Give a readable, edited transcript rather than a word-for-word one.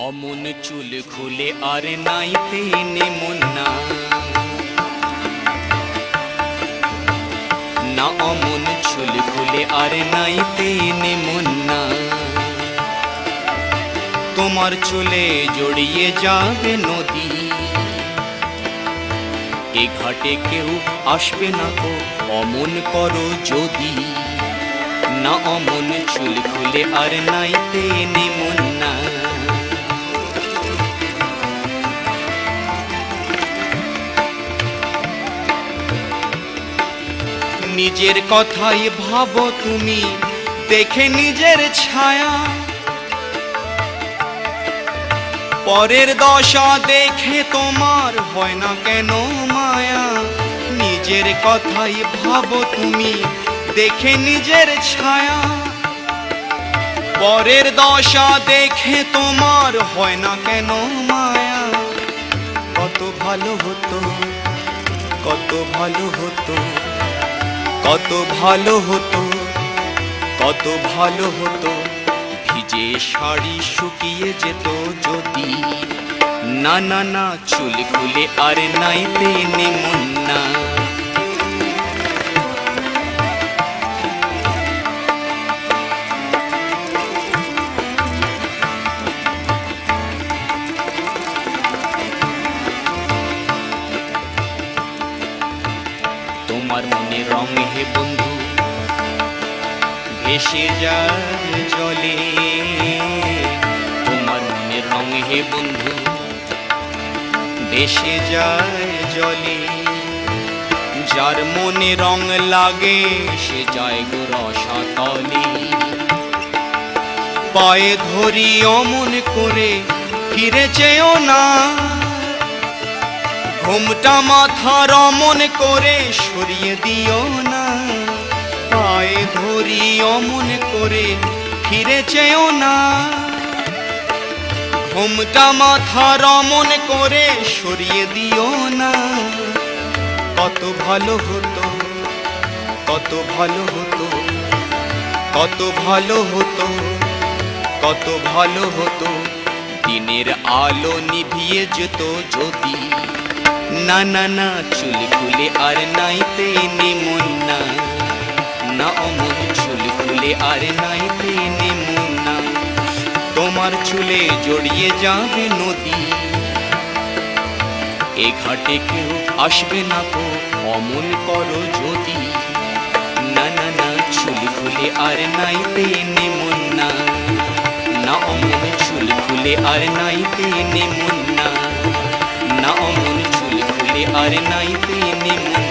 অমন চুল খুলে আর নাইতে নেমন্না না অমন চুল খুলে আর নাইতে নেমন্না তোমার চুলে জড়িয়ে যাবে নদী এ ঘাটে কেউ আসবে না গো অমন করো যদি না অমন চুল খুলে আর নাইতে নেমন্না নিজের কথাই ভাবো তুমি দেখে নিজের ছায়া পরের দশা দেখে তোমার হয় না কেন মায়া নিজের কথাই ভাবো তুমি দেখে নিজের ছায়া পরের দশা দেখে তোমার হয় না কেন মায়া কত ভালো হতো কত ভালো হতো কত ভালো হতো কত ভালো হতো ভিজে শাড়ি শুকিয়ে যেত যদি না না না চুল খুলে আর নাইতে নেমন্না তোমার মনে রং হে বন্ধু ভেসে যায় জলে তোমার মনে রং হে বন্ধু ভেসে যায় জলে যার মনে রং লাগে সে যায় গো রসাতলে পায়ে ধরি অমন করে ফিরে চেও না ঘুমটা মাথার অমন করে সরিয়ে দিও না পায়ে ধরি অমন করে ফিরে চেও না ঘুমটা মাথার অমন করে সরিয়ে দিও না কত ভালো হতো কত ভালো হতো কত ভালো হতো কত ভালো হতো দিনের আলো নিভিয়ে যেত যদি না না না চুল খুলে আর নাইতে নেমন্না না অমন চুল খুলে আর নাইতে নেমন্না তোমার চুলে জড়িয়ে যাবে নদী এ ঘাটে কেউ আসবে না গো অমন করো যদি না না না চুল খুলে আর নাইতে নেমন্না না অমন চুল খুলে আর নাইতে নেমন্না না অমন চুল খুলে আর নাইতে নেমন্না